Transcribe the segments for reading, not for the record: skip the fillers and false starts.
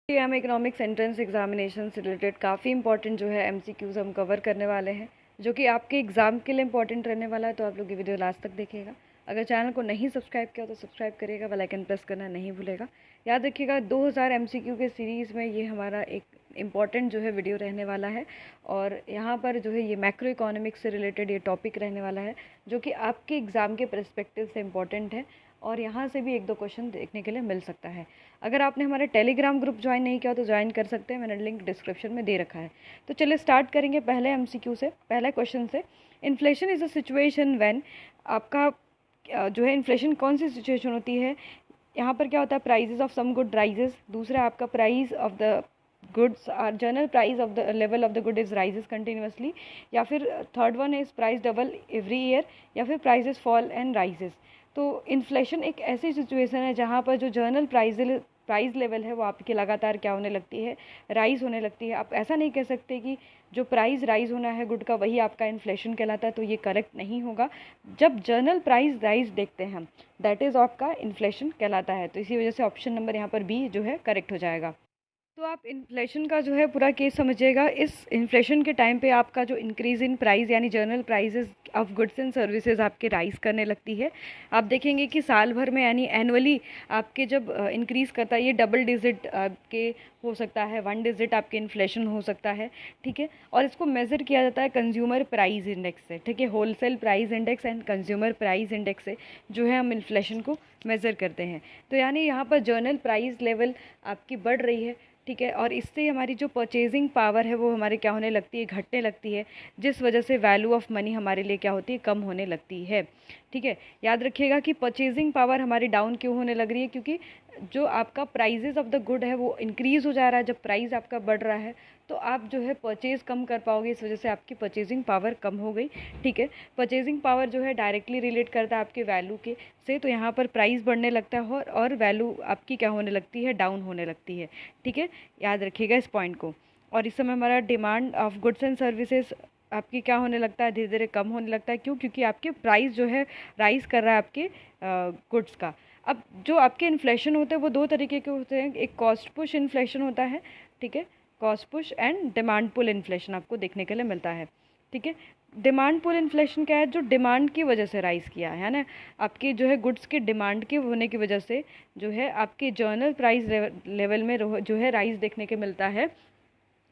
ये हम economics entrance examination से रिलेटेड काफ़ी इंपॉर्टेंट जो है एमसीक्यूज़ हम कवर करने वाले हैं, जो कि आपके एग्ज़ाम के लिए इंपॉर्टेंट रहने वाला है। तो आप लोग ये वीडियो लास्ट तक देखिएगा। अगर चैनल को नहीं सब्सक्राइब किया तो सब्सक्राइब करिएगा, बेल आइकन प्रेस करना नहीं भूलेगा। याद रखिएगा 2000 एमसीक्यू के सीरीज़ में ये हमारा एक इम्पॉर्टेंट जो है वीडियो रहने वाला है। और यहाँ पर जो है ये मैक्रो इकोनॉमिक्स से रिलेटेड ये टॉपिक रहने वाला है, जो कि आपके एग्ज़ाम के परस्पेक्टिव से इम्पॉर्टेंट है और यहाँ से भी एक दो क्वेश्चन देखने के लिए मिल सकता है। अगर आपने हमारा टेलीग्राम ग्रुप ज्वाइन नहीं किया तो ज्वाइन कर सकते हैं, मैंने लिंक डिस्क्रिप्शन में दे रखा है। तो चलिए स्टार्ट करेंगे पहले एमसीक्यू से, पहले क्वेश्चन से। Inflation is a situation when आपका जो है इन्फ्लेशन कौन सी सिचुएशन होती है। यहाँ पर क्या होता है, prices of some good rises. दूसरा आपका price of the goods are general price of the level of the good is rises continuously. या फिर third one is price double every year. या फिर प्राइजेस फॉल एंड राइजेस। तो inflation एक ऐसी situation है जहाँ पर जो जर्नल प्राइस लेवल है वो आपकी लगातार क्या होने लगती है, राइज़ होने लगती है। आप ऐसा नहीं कह सकते कि जो प्राइस राइज़ होना है गुड का वही आपका इन्फ्लेशन कहलाता है, तो ये करेक्ट नहीं होगा। जब जर्नल प्राइस राइज देखते हैं हम, दैट इज़ आपका इन्फ्लेशन कहलाता है। तो इसी वजह से ऑप्शन नंबर यहाँ पर बी जो है करेक्ट हो जाएगा। तो आप इन्फ्लेशन का जो है पूरा केस समझिएगा। इस इन्फ्लेशन के टाइम पे आपका जो इंक्रीज़ इन प्राइस यानी general prices of goods and services आपके राइज़ करने लगती है। आप देखेंगे कि साल भर में यानी एनुअली आपके जब इंक्रीज़ करता है, ये डबल डिजिट आपके हो सकता है, 1 डिजिट आपके इन्फ्लेशन हो सकता है, ठीक है। और इसको मेज़र किया जाता है कंज्यूमर प्राइस इंडेक्स से, ठीक है। Wholesale price index and consumer price index से जो है हम इन्फ्लेशन को मेज़र करते हैं। तो यानी यहाँ पर जर्नल प्राइस लेवल आपकी बढ़ रही है, ठीक है। और इससे हमारी जो परचेजिंग पावर है वो हमारे क्या होने लगती है, घटने लगती है, जिस वजह से वैल्यू ऑफ मनी हमारे लिए क्या होती है, कम होने लगती है, ठीक है। याद रखिएगा कि परचेजिंग पावर हमारी डाउन क्यों होने लग रही है, क्योंकि जो आपका प्राइजेज़ ऑफ द गुड है वो इंक्रीज़ हो जा रहा है। जब प्राइस आपका बढ़ रहा है तो आप जो है परचेज़ कम कर पाओगे, इस वजह से आपकी परचेजिंग पावर कम हो गई, ठीक है। परचेजिंग पावर जो है डायरेक्टली रिलेट करता है आपके वैल्यू के से, तो यहाँ पर प्राइस बढ़ने लगता है और वैल्यू आपकी क्या होने लगती है, डाउन होने लगती है, ठीक है। याद रखिएगा इस पॉइंट को। और इस समय हमारा demand of goods and services आपकी क्या होने लगता है, धीरे धीरे कम होने लगता है। क्यों? क्योंकि आपके प्राइस जो है राइज कर रहा है आपके गुड्स का। अब जो आपके इन्फ्लेशन होते हैं वो दो तरीके के होते हैं, एक कॉस्ट पुश इन्फ्लेशन होता है, ठीक है। Cost push and demand pull inflation आपको देखने के लिए मिलता है, ठीक है। डिमांड पुल इन्फ्लेशन क्या है, जो डिमांड की वजह से राइज़ किया है ना, आपकी जो है गुड्स की डिमांड के होने की वजह से जो है आपके जर्नल प्राइस लेवल में जो है राइज़ देखने के मिलता है,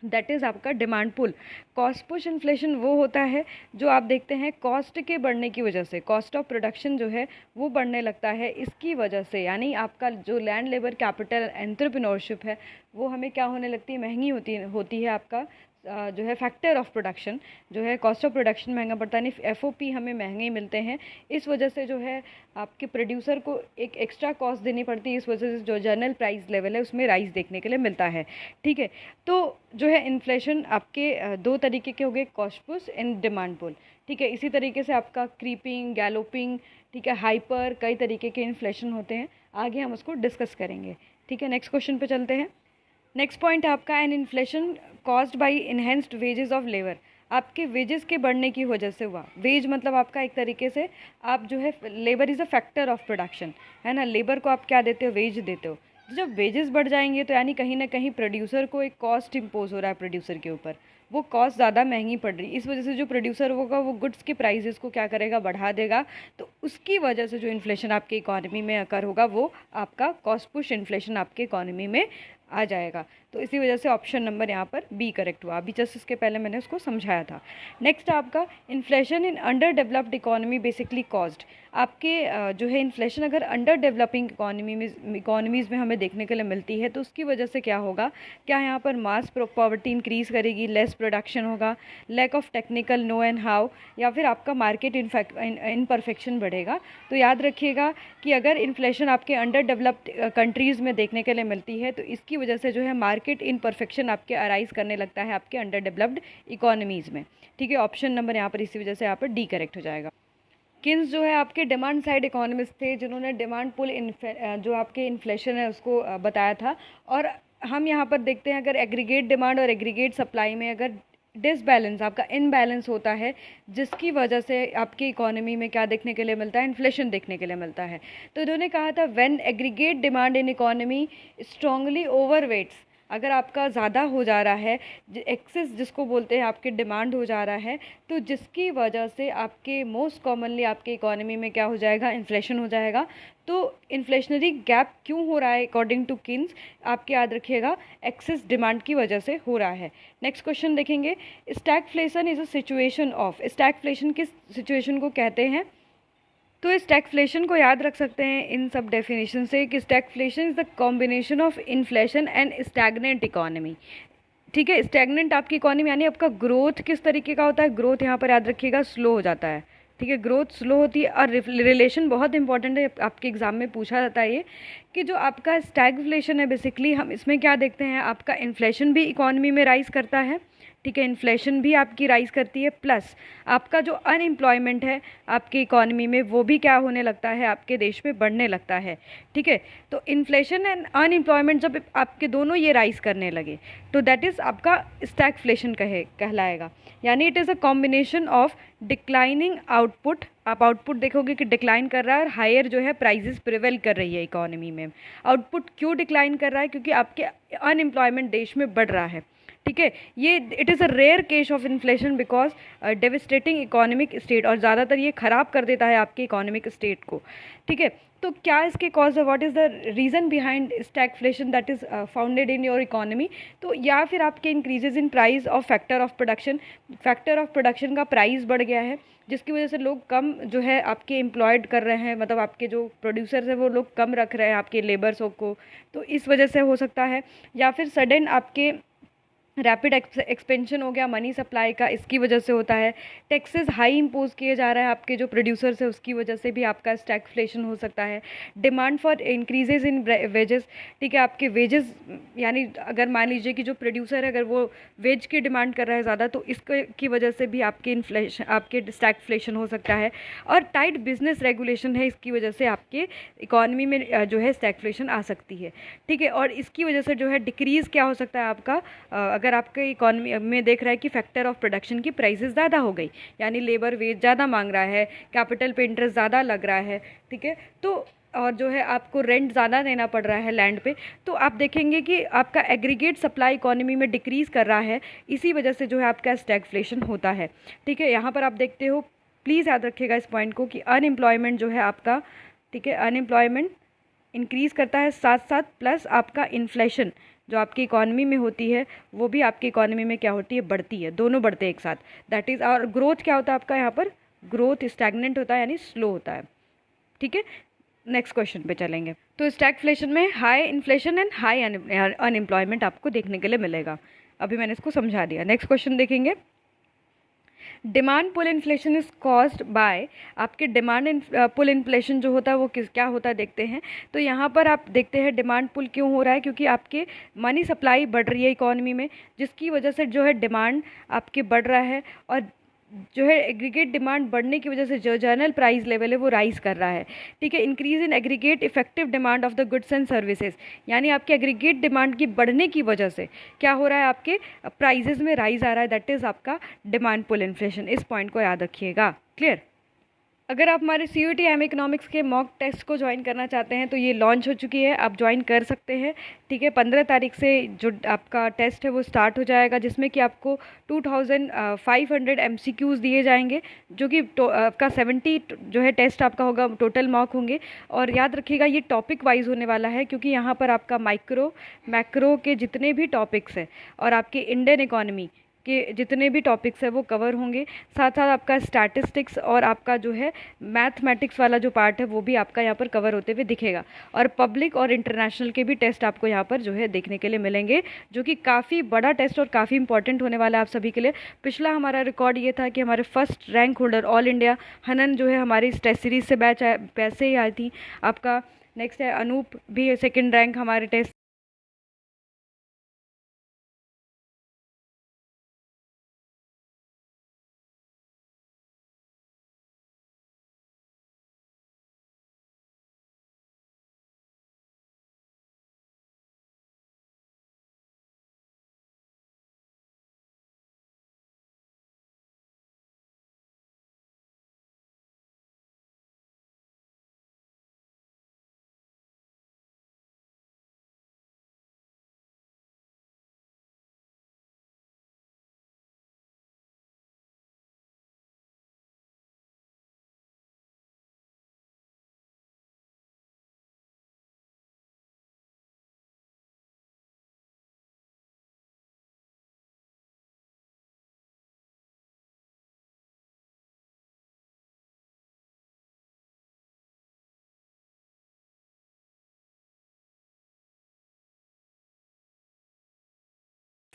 दैट इज़ आपका demand pull. Cost push inflation वो होता है जो आप देखते हैं कॉस्ट के बढ़ने की वजह से, कॉस्ट ऑफ प्रोडक्शन जो है वो बढ़ने लगता है इसकी वजह से। यानी आपका जो लैंड लेबर कैपिटल एंटरप्रेन्योरशिप है वो हमें क्या होने लगती है, महंगी होती है। आपका जो है फैक्टर ऑफ प्रोडक्शन जो है, कॉस्ट ऑफ प्रोडक्शन महंगा पड़ता है, यानी एफओपी हमें महंगे मिलते हैं। इस वजह से जो है आपके प्रोड्यूसर को एक एक्स्ट्रा कॉस्ट देनी पड़ती है, इस वजह से जो जनरल प्राइस लेवल है उसमें राइज देखने के लिए मिलता है, ठीक है। तो जो है इन्फ्लेशन आपके दो तरीके के हो गए, cost push and demand pull, ठीक है। इसी तरीके से आपका क्रीपिंग, गैलोपिंग, ठीक है, हाइपर, कई तरीके के इन्फ्लेशन होते हैं। आगे हम उसको डिस्कस करेंगे, ठीक है। नेक्स्ट क्वेश्चन पे चलते हैं। नेक्स्ट पॉइंट आपका an inflation caused by enhanced wages of labour. आपके वेजेस के बढ़ने की वजह से हुआ। वेज मतलब आपका एक तरीके से आप जो है, labour is a factor of production, है ना। लेबर को आप क्या देते हो, वेज देते हो। तो जब वेजेस बढ़ जाएंगे तो यानी कहीं ना कहीं प्रोड्यूसर को एक कॉस्ट इम्पोज हो रहा है प्रोड्यूसर के ऊपर, वो कॉस्ट ज़्यादा महंगी पड़ रही है। इस वजह से जो प्रोड्यूसर होगा वो गुड्स के प्राइसेस को क्या करेगा, बढ़ा देगा। तो उसकी वजह से जो इन्फ्लेशन आपके इकोनॉमी में अकर होगा वो आपका कॉस्ट पुश इन्फ्लेशन आपके इकोनॉमी में आ जाएगा। तो इसी वजह से ऑप्शन नंबर यहाँ पर बी करेक्ट हुआ। अभी जस्ट इसके पहले मैंने उसको समझाया था। नेक्स्ट आपका inflation in under developed economy basically caused. आपके जो है इन्फ्लेशन अगर अंडर डेवलपिंग इकोनॉमीज़ में हमें देखने के लिए मिलती है तो उसकी वजह से क्या होगा, क्या यहाँ पर मास पॉवर्टी इंक्रीज़ करेगी, लेस प्रोडक्शन होगा, lack of technical know and how, या फिर आपका मार्केट इनपरफेक्शन बढ़ेगा। तो याद रखिएगा कि अगर इन्फ्लेशन आपके अंडर डेवलप्ड कंट्रीज़ में देखने के लिए मिलती है तो इसकी वजह से जो है मार्केट इनपरफेक्शन आपके अराइज करने लगता है आपके अंडर डेवलप्ड इकोनॉमीज़ में, ठीक है। ऑप्शन नंबर यहाँ पर इसी वजह से यहाँ पर डी करेक्ट हो जाएगा। किन्स जो है आपके डिमांड साइड इकोनॉमिस्ट थे जिन्होंने डिमांड पुल जो आपके इन्फ्लेशन है उसको बताया था। और हम यहाँ पर देखते हैं अगर एग्रीगेट डिमांड और एग्रीगेट सप्लाई में अगर डिसबैलेंस, आपका इनबैलेंस होता है, जिसकी वजह से आपकी इकोनॉमी में क्या देखने के लिए मिलता है, इन्फ्लेशन देखने के लिए मिलता है। तो इन्होंने कहा था when aggregate demand in economy strongly overweights अगर आपका ज़्यादा हो जा रहा है, एक्सेस जिसको बोलते हैं, आपकी डिमांड हो जा रहा है, तो जिसकी वजह से आपके मोस्ट कॉमनली आपके इकोनॉमी में क्या हो जाएगा, इन्फ्लेशन हो जाएगा। तो इन्फ्लेशनरी गैप क्यों हो रहा है अकॉर्डिंग टू किन्स, आपके याद रखिएगा, एक्सेस डिमांड की वजह से हो रहा है। नेक्स्ट क्वेश्चन देखेंगे, stagflation is a situation of, stagflation किस सिचुएशन को कहते हैं? तो स्टैगफ्लेशन को याद रख सकते हैं इन सब डेफिनेशन से कि stagflation is the combination of inflation and stagnant economy. ठीक है, स्टैग्नेंट आपकी इकोनॉमी यानी आपका ग्रोथ किस तरीके का होता है, ग्रोथ यहाँ पर याद रखिएगा स्लो हो जाता है। ठीक है, ग्रोथ स्लो होती है। और रिलेशन बहुत इंपॉर्टेंट है, आपके एग्जाम में पूछा जाता है ये, कि जो आपका स्टैगफ्लेशन है बेसिकली हम इसमें क्या देखते हैं, आपका इन्फ्लेशन भी इकोनॉमी में राइज करता है। ठीक है, इन्फ्लेशन भी आपकी राइज करती है, प्लस आपका जो अनएम्प्लॉयमेंट है आपकी इकोनॉमी में वो भी क्या होने लगता है, आपके देश में बढ़ने लगता है। ठीक है, तो इन्फ्लेशन एंड अनएम्प्लॉयमेंट जब आपके दोनों ये राइज करने लगे तो दैट इज़ आपका स्टैगफ्लेशन कहलाएगा। यानी it is a combination of declining output, आप आउटपुट देखोगे कि डिक्लाइन कर रहा है और हायर जो है प्राइजेस प्रिवेल कर रही है इकोनॉमी में। आउटपुट क्यों डिक्लाइन कर रहा है, क्योंकि आपके अनएम्प्लॉयमेंट देश में बढ़ रहा है। ठीक है, ये it is a rare case of inflation because devastating economic state, और ज़्यादातर ये ख़राब कर देता है आपके इकोनॉमिक स्टेट को। ठीक है, तो क्या इसके कॉज है, what is the reason behind stagflation that is founded in your economy? तो या फिर आपके increases in price of factor of production, factor of production का प्राइस बढ़ गया है जिसकी वजह से लोग कम जो है आपके एम्प्लॉयड कर रहे हैं, मतलब आपके जो प्रोड्यूसर्स हैं वो लोग कम रख रहे हैं आपके लेबर्सों को, तो इस वजह से हो सकता है। या फिर सडन आपके रैपिड एक्सपेंशन हो गया मनी सप्लाई का, इसकी वजह से होता है। टैक्सेस हाई इम्पोज किए जा रहे हैं आपके जो प्रोड्यूसर्स है उसकी वजह से भी आपका स्टैगफ्लेशन हो सकता है। Demand for increases in wages, ठीक है, आपके वेजेस यानी अगर मान लीजिए कि जो प्रोड्यूसर है अगर वो वेज की डिमांड कर रहा है ज़्यादा, तो इसकी वजह से भी आपके इन्फ्लेशन आपके स्टैगफ्लेशन हो सकता है। और टाइट बिजनेस रेगुलेशन है, इसकी वजह से आपके इकॉनमी में जो है स्टैगफ्लेशन आ सकती है। ठीक है, और इसकी वजह से जो है डिक्रीज़ क्या हो सकता है आपका, अगर आपके इकोनॉमी में देख रहा है कि फैक्टर ऑफ प्रोडक्शन की प्राइसेस ज़्यादा हो गई, यानी लेबर वेज ज़्यादा मांग रहा है, कैपिटल पे इंटरेस्ट ज़्यादा लग रहा है। ठीक है, तो और जो है आपको रेंट ज़्यादा देना पड़ रहा है लैंड पे, तो आप देखेंगे कि आपका एग्रीगेट सप्लाई इकोनॉमी में डिक्रीज़ कर रहा है, इसी वजह से जो है आपका स्टैगफ्लेशन होता है। ठीक है, यहाँ पर आप देखते हो, प्लीज़ याद रखिएगा इस पॉइंट को कि अनएम्प्लॉयमेंट जो है आपका, ठीक है, अनएम्प्लॉयमेंट इंक्रीज़ करता है, साथ साथ प्लस आपका इन्फ्लेशन जो आपकी इकॉनमी में होती है वो भी आपकी इकॉनमी में क्या होती है, बढ़ती है, दोनों बढ़ते हैं एक साथ। दैट इज़, और ग्रोथ क्या होता है आपका यहाँ पर, ग्रोथ स्टैग्नेंट होता है यानी स्लो होता है। ठीक है, नेक्स्ट क्वेश्चन पे चलेंगे। तो स्टैगफ्लेशन में high inflation and high unemployment आपको देखने के लिए मिलेगा। अभी मैंने इसको समझा दिया। नेक्स्ट क्वेश्चन देखेंगे, demand pull inflation is caused by, आपके डिमांड पुल इन्फ्लेशन जो होता है वो क्या होता है देखते हैं। तो यहाँ पर आप देखते हैं डिमांड पुल क्यों हो रहा है, क्योंकि आपके मनी सप्लाई बढ़ रही है इकोनॉमी में, जिसकी वजह से जो है डिमांड आपके बढ़ रहा है, और जो है एग्रीगेट डिमांड बढ़ने की वजह से जो जनरल प्राइस लेवल है वो राइज कर रहा है। ठीक है, increase in aggregate effective demand of the goods and services, यानी आपके एग्रीगेट डिमांड की बढ़ने की वजह से क्या हो रहा है, आपके प्राइजेज में राइज आ रहा है, दैट इज़ आपका डिमांड पुल इन्फ्लेशन। इस पॉइंट को याद रखिएगा। क्लियर? अगर आप हमारे CUET एम इकोनॉमिक्स के मॉक टेस्ट को ज्वाइन करना चाहते हैं तो ये लॉन्च हो चुकी है, आप ज्वाइन कर सकते हैं। ठीक है, 15 तारीख से जो आपका टेस्ट है वो स्टार्ट हो जाएगा, जिसमें कि आपको 2500 MCQs दिए जाएंगे, जो कि आपका 70 जो है टेस्ट आपका होगा, टोटल मॉक होंगे। और याद रखिएगा ये टॉपिक वाइज होने वाला है, क्योंकि यहाँ पर आपका माइक्रो मैक्रो के जितने भी टॉपिक्स हैं और आपके इंडियन इकोनॉमी के जितने भी टॉपिक्स है वो कवर होंगे, साथ साथ आपका स्टैटिस्टिक्स और आपका जो है मैथमेटिक्स वाला जो पार्ट है वो भी आपका यहाँ पर कवर होते हुए दिखेगा। और पब्लिक और इंटरनेशनल के भी टेस्ट आपको यहाँ पर जो है देखने के लिए मिलेंगे, जो कि काफ़ी बड़ा टेस्ट और काफ़ी इंपॉर्टेंट होने वाला है आप सभी के लिए। पिछला हमारा रिकॉर्ड ये था कि हमारे first rank holder all India हनन जो है हमारी इस टेस्ट सीरीज से बैच से ही आई थी। आपका नेक्स्ट है अनूप भी सेकेंड रैंक हमारे टेस्ट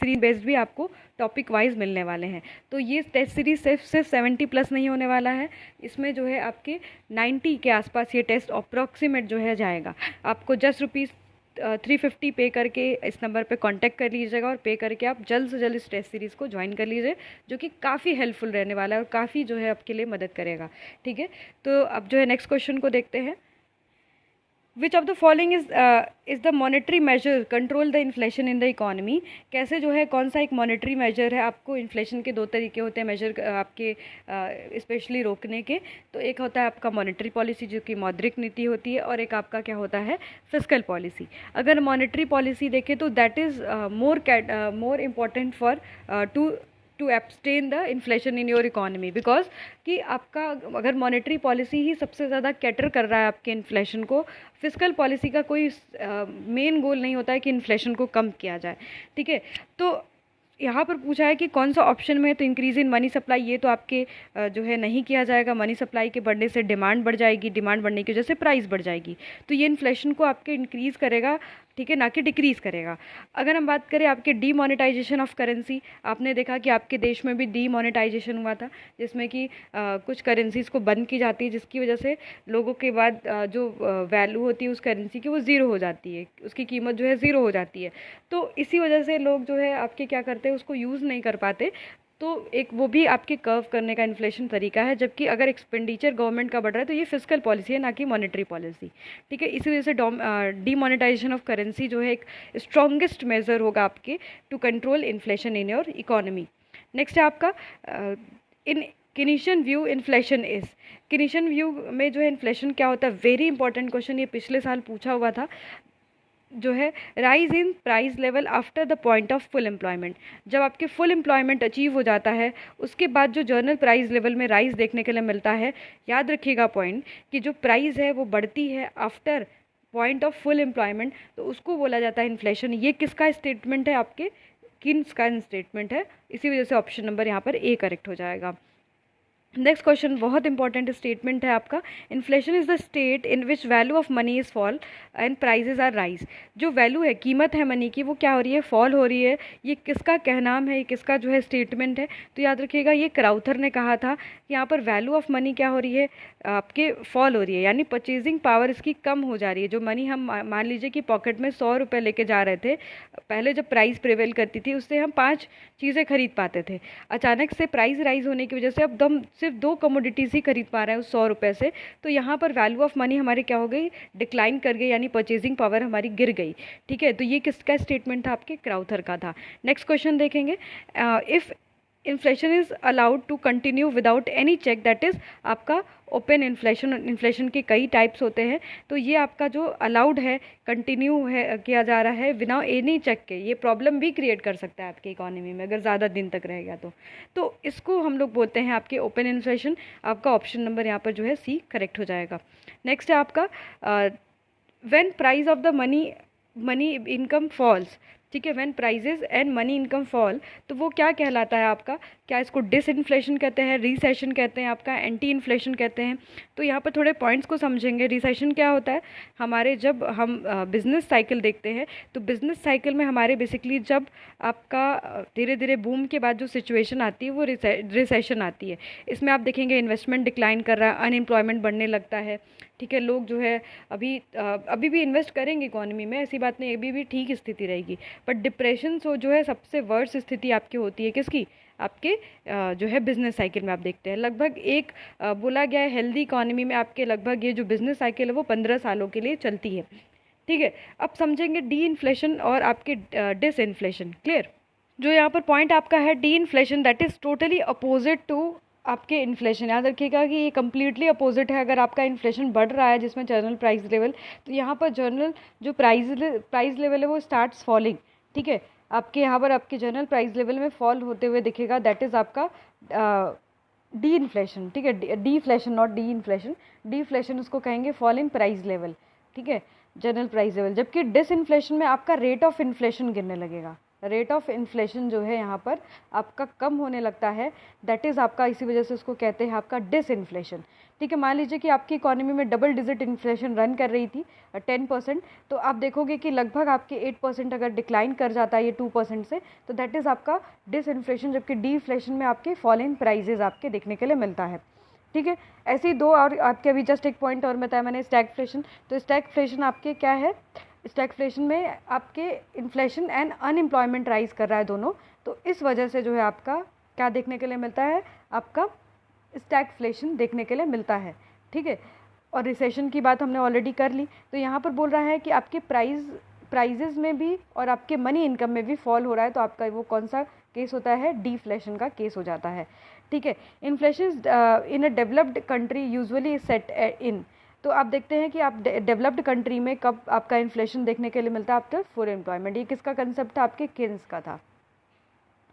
सीरीज बेस्ड भी आपको टॉपिक वाइज मिलने वाले हैं। तो ये टेस्ट सीरीज सिर्फ 70+ नहीं होने वाला है, इसमें जो है आपके 90 के आसपास ये टेस्ट अप्रॉक्सीमेट जो है जाएगा। आपको जस्ट ₹350 पे करके इस नंबर पे कांटेक्ट कर लीजिएगा और पे करके आप जल्द से जल्द इस टेस्ट सीरीज़ को ज्वाइन कर लीजिए, जो कि काफ़ी हेल्पफुल रहने वाला है और काफ़ी जो है आपके लिए मदद करेगा। ठीक है, तो अब जो है नेक्स्ट क्वेश्चन को देखते हैं। Which of the following is the monetary measure control the inflation in the economy. कैसे जो है कौन सा एक मॉनेटरी मेजर है, आपको इन्फ्लेशन के 2 तरीके होते हैं मेजर आपके स्पेशली रोकने के। तो एक होता है आपका मॉनेटरी पॉलिसी जो कि मौद्रिक नीति होती है, और एक आपका क्या होता है फिस्कल पॉलिसी। अगर मॉनेटरी पॉलिसी देखें तो that is more important for to abstain the inflation in your economy, because कि आपका अगर मॉनेटरी पॉलिसी ही सबसे ज़्यादा कैटर कर रहा है आपके इन्फ्लेशन को, फिस्कल पॉलिसी का कोई मेन गोल नहीं होता है कि इन्फ्लेशन को कम किया जाए। ठीक है, तो यहाँ पर पूछा है कि कौन सा ऑप्शन में है, तो इंक्रीज इन मनी सप्लाई, ये तो आपके जो है नहीं किया जाएगा। मनी सप्लाई के बढ़ने से डिमांड बढ़ जाएगी, डिमांड बढ़ने की वजह से प्राइस बढ़ जाएगी, तो ये इन्फ्लेशन को आपके इंक्रीज़ करेगा, ठीक है, ना कि डिक्रीज़ करेगा। अगर हम बात करें आपके डीमोनेटाइजेशन ऑफ करेंसी, आपने देखा कि आपके देश में भी डीमोनेटाइजेशन हुआ था, जिसमें कि कुछ करेंसीज़ को बंद की जाती है, जिसकी वजह से लोगों के बाद जो वैल्यू होती है उस करेंसी की वो ज़ीरो हो जाती है, उसकी कीमत जो है ज़ीरो हो जाती है। तो इसी वजह से लोग जो है आपके क्या करते हैं, उसको यूज़ नहीं कर पाते। तो एक वो भी आपके कर्व करने का इन्फ्लेशन तरीका है, जबकि अगर एक्सपेंडिचर गवर्नमेंट का बढ़ रहा है तो ये फिस्कल पॉलिसी है, ना कि मॉनेटरी पॉलिसी। ठीक है, इसी वजह से डीमोनेटाइजेशन ऑफ करेंसी जो है एक स्ट्रॉन्गेस्ट मेजर होगा आपके to control inflation in your economy. Next है आपका in Keynesian view inflation is. Keynesian view में जो है इन्फ्लेशन क्या होता है, वेरी इंपॉर्टेंट क्वेश्चन, ये पिछले साल पूछा हुआ था, जो है rise in price level after the point of full employment. जब आपके फुल एम्प्लॉयमेंट अचीव हो जाता है उसके बाद जो जर्नल प्राइस लेवल में राइज देखने के लिए मिलता है, याद रखिएगा पॉइंट कि जो प्राइस है वो बढ़ती है after point of full employment, तो उसको बोला जाता है इन्फ्लेशन। ये किसका स्टेटमेंट है, आपके किन्स का स्टेटमेंट है, इसी वजह से ऑप्शन नंबर यहाँ पर ए करेक्ट हो जाएगा। नेक्स्ट क्वेश्चन बहुत इंपॉर्टेंट स्टेटमेंट है आपका, inflation is the state in which value of money is fall and prices are rise. जो वैल्यू है, कीमत है मनी की, वो क्या हो रही है, फॉल हो रही है। ये किसका कहनाम है, ये किसका जो है स्टेटमेंट है, तो याद रखिएगा ये क्राउथर ने कहा था कि यहाँ पर वैल्यू ऑफ मनी क्या हो रही है, आपके फॉल हो रही है, यानी परचेजिंग पावर इसकी कम हो जा रही है। जो मनी हम मान लीजिए कि पॉकेट में 100 रुपये लेके जा रहे थे, पहले जब प्राइस प्रिवेल करती थी उससे हम 5 चीज़ें खरीद पाते थे, अचानक से प्राइस राइज होने की वजह से अब हम सिर्फ 2 कमोडिटीज़ ही खरीद पा रहे हैं उस 100 रुपये से। तो यहाँ पर वैल्यू ऑफ मनी हमारी क्या हो गई, डिक्लाइन कर गई, यानी परचेजिंग पावर हमारी गिर गई। ठीक है, तो ये किसका स्टेटमेंट था, आपके क्राउथर का था। नेक्स्ट क्वेश्चन देखेंगे, if inflation is allowed to continue without any check, that is आपका ओपन इन्फ्लेशन। इन्फ्लेशन के कई टाइप्स होते हैं, तो ये आपका जो अलाउड है, कंटिन्यू है किया जा रहा है बिना एनी चेक के, ये प्रॉब्लम भी क्रिएट कर सकता है आपकी इकोनॉमी में अगर ज़्यादा दिन तक रहेगा तो इसको हम लोग बोलते हैं आपके ओपन इन्फ्लेशन। आपका ऑप्शन नंबर यहाँ पर जो है सी करेक्ट हो जाएगा। नेक्स्ट है आपका when price of the money income falls. ठीक है, when prices and money income fall, तो वो क्या कहलाता है आपका, क्या इसको डिसइन्फ्लेशन कहते हैं, रिसेशन कहते हैं, आपका एंटी इन्फ्लेशन कहते हैं। तो यहाँ पर थोड़े पॉइंट्स को समझेंगे। रिसेशन क्या होता है, हमारे जब हम बिज़नेस साइकिल देखते हैं तो बिज़नेस साइकिल में हमारे बेसिकली जब आपका धीरे धीरे बूम के बाद जो सिचुएशन आती है वो रिसेशन आती है। इसमें आप देखेंगे इन्वेस्टमेंट डिक्लाइन कर रहा है, अनएम्प्लॉयमेंट बढ़ने लगता है। ठीक है, लोग जो है अभी भी इन्वेस्ट करेंगे इकोनॉमी में, ऐसी बात नहीं, अभी भी ठीक स्थिति रहेगी, बट डिप्रेशन सो जो है सबसे वर्स्ट स्थिति आपकी होती है, किसकी, आपके जो है बिजनेस साइकिल में। आप देखते हैं लगभग एक बोला गया है हेल्दी इकोनॉमी में आपके लगभग ये जो बिजनेस साइकिल है वो 15 सालों के लिए चलती है। ठीक है, अब समझेंगे डी इन्फ्लेशन और आपके डिस इन्फ्लेशन। क्लियर, जो यहाँ पर पॉइंट आपका है D inflation, that is totally opposite to आपके इन्फ्लेशन। याद रखिएगा कि ये कम्प्लीटली अपोजिट है। अगर आपका इन्फ्लेशन बढ़ रहा है जिसमें जर्नल प्राइस लेवल, तो यहाँ पर जर्नल जो प्राइस लेवल है वो स्टार्ट्स फॉलिंग। ठीक है, आपके यहाँ पर आपके जर्नल प्राइस लेवल में फॉल होते हुए दिखेगा, दैट इज़ आपका डी इन्फ्लेशन। ठीक है, डीफ्लेशन नॉट डी इन्फ्लेशन, डीफ्लेशन उसको कहेंगे फॉल इन प्राइस लेवल। ठीक है, जनरल प्राइस लेवल। जबकि डिस इन्फ्लेशन में आपका रेट ऑफ इन्फ्लेशन गिरने लगेगा। रेट ऑफ इन्फ्लेशन जो है यहाँ पर आपका कम होने लगता है, दैट इज़ आपका, इसी वजह से उसको कहते हैं आपका डिसइन्फ्लेशन। ठीक है, मान लीजिए कि आपकी इकोनॉमी में डबल डिजिट इन्फ्लेशन रन कर रही थी 10%, तो आप देखोगे कि लगभग आपके 8% अगर डिक्लाइन कर जाता है ये 2% से, तो दैट इज़ आपका डिसइन्फ्लेशन, जबकि डीफ्लेशन में आपके फॉल इन प्राइजेज आपके देखने के लिए मिलता है। ठीक है, ऐसे ही दो और आपके अभी जस्ट एक पॉइंट और बताया मैंने, स्टैगफ्लेशन। तो स्टैगफ्लेशन आपके क्या है, स्टैगफ्लेशन में आपके इन्फ्लेशन एंड अनएम्प्लॉयमेंट राइज कर रहा है दोनों, तो इस वजह से जो है आपका क्या देखने के लिए मिलता है, आपका स्टैगफ्लेशन देखने के लिए मिलता है। ठीक है, और रिसेशन की बात हमने ऑलरेडी कर ली। तो यहाँ पर बोल रहा है कि आपके प्राइजेज में भी और आपके मनी इनकम में भी फॉल हो रहा है, तो आपका वो कौन सा केस होता है, डीफ्लेशन का केस हो जाता है। ठीक है, inflation in a developed country usually set in, तो आप देखते हैं कि आप डेवलप्ड कंट्री में कब आपका इन्फ्लेशन देखने के लिए मिलता है, आफ्टर फुल एम्प्लॉयमेंट। ये किसका कंसेप्ट था, आपके किन्स का था।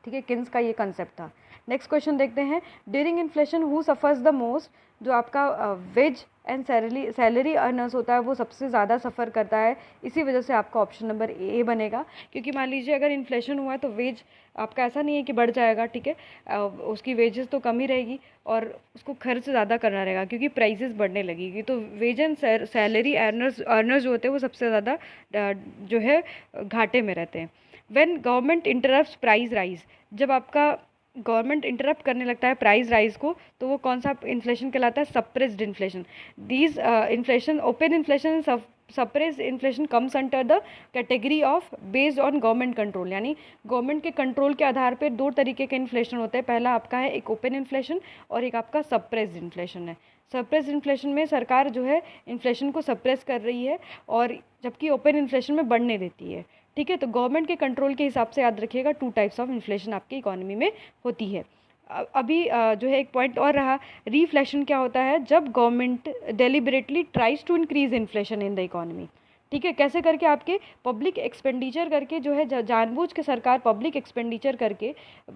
ठीक है, किन्स का ये कंसेप्ट था। नेक्स्ट क्वेश्चन देखते हैं, during inflation who suffers the most, जो आपका वेज एंड सैलरी अर्नर्स होता है वो सबसे ज़्यादा सफ़र करता है, इसी वजह से आपका ऑप्शन नंबर ए बनेगा। क्योंकि मान लीजिए अगर इन्फ्लेशन हुआ है तो वेज आपका ऐसा नहीं है कि बढ़ जाएगा, ठीक है, उसकी वेजेस तो कम ही रहेगी और उसको खर्च ज़्यादा करना रहेगा क्योंकि प्राइसेस बढ़ने लगेगी। तो वेज एंड सैलरी अर्नर्स जो होते हैं वो सबसे ज़्यादा जो है घाटे में रहते हैं। When government interrupts price rise, जब आपका गवर्नमेंट इंटरप्ट करने लगता है प्राइस राइज को, तो वो कौन सा इन्फ्लेशन कहलाता है, suppressed inflation. These inflation, open inflation, suppressed inflation comes under the category of based on government control, यानी गवर्नमेंट के कंट्रोल के आधार पर दो तरीके के इन्फ्लेशन होते हैं। पहला आपका है एक ओपन इन्फ्लेशन और एक आपका सप्रेस्ड इन्फ्लेशन है। सप्रेस्ड इन्फ्लेशन में सरकार जो है इन्फ्लेशन को सप्रेस कर रही है, और जबकि ओपन इन्फ्लेशन में बढ़ने देती है। ठीक है, तो गवर्नमेंट के कंट्रोल के हिसाब से याद रखिएगा, टू टाइप्स ऑफ इन्फ्लेशन आपकी इकोनॉमी में होती है। अभी जो है एक पॉइंट और रहा, रीफ्लेशन क्या होता है, जब government deliberately tries to increase inflation in the economy. ठीक है, कैसे करके, आपके पब्लिक एक्सपेंडिचर करके जो है जानबूझ के सरकार पब्लिक एक्सपेंडिचर करके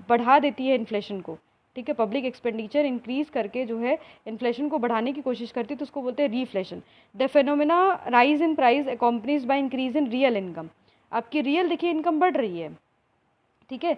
बढ़ा देती है इन्फ्लेशन को। ठीक है, पब्लिक एक्सपेंडिचर इंक्रीज करके जो है इन्फ्लेशन को बढ़ाने की कोशिश करती है, तो उसको बोलते हैं reflation. The phenomena rise in price accompanies by increase in real income, आपकी रियल देखिए इनकम बढ़ रही है। ठीक है,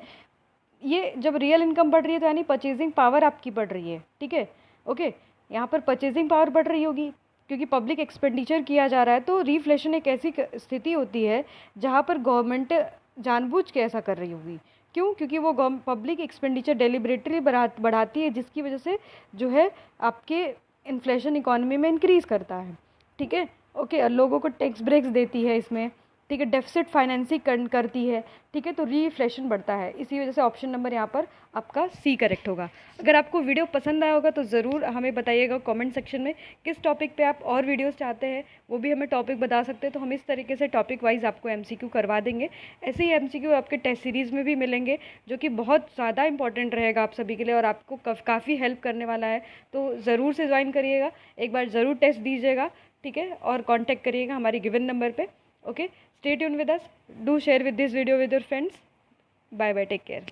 ये जब रियल इनकम बढ़ रही है तो यानी परचेजिंग पावर आपकी बढ़ रही है। ठीक है, ओके, यहाँ पर परचेजिंग पावर बढ़ रही होगी क्योंकि पब्लिक एक्सपेंडिचर किया जा रहा है। तो रीफ्लेशन एक ऐसी स्थिति होती है जहाँ पर गवर्नमेंट जानबूझ के ऐसा कर रही होगी। क्यों, क्योंकि वो पब्लिक एक्सपेंडिचर डेलिबरेटली बढ़ाती है, जिसकी वजह से जो है आपके इन्फ्लेशन इकोनॉमी में इंक्रीज़ करता है। ठीक है, ओके, लोगों को टैक्स ब्रेक्स देती है इसमें। ठीक है, डेफिसिट फाइनेंसिंग करती है। ठीक है, तो रीफ्लेशन बढ़ता है, इसी वजह से ऑप्शन नंबर यहाँ पर आपका सी करेक्ट होगा। अगर आपको वीडियो पसंद आया होगा तो ज़रूर हमें बताइएगा कमेंट सेक्शन में किस टॉपिक पे आप और वीडियोस चाहते हैं, वो भी हमें टॉपिक बता सकते हैं, तो हम इस तरीके से टॉपिक वाइज आपको एमसीक्यू करवा देंगे। ऐसे ही एमसीक्यू आपके टेस्ट सीरीज़ में भी मिलेंगे, जो कि बहुत ज़्यादा इंपॉर्टेंट रहेगा आप सभी के लिए और आपको काफ़ी हेल्प करने वाला है। तो ज़रूर से ज्वाइन करिएगा, एक बार ज़रूर टेस्ट दीजिएगा। ठीक है, और कॉन्टैक्ट करिएगा हमारी गिवन नंबर पर। Okay, stay tuned with us. Do share with this video with your friends. Bye bye, take care.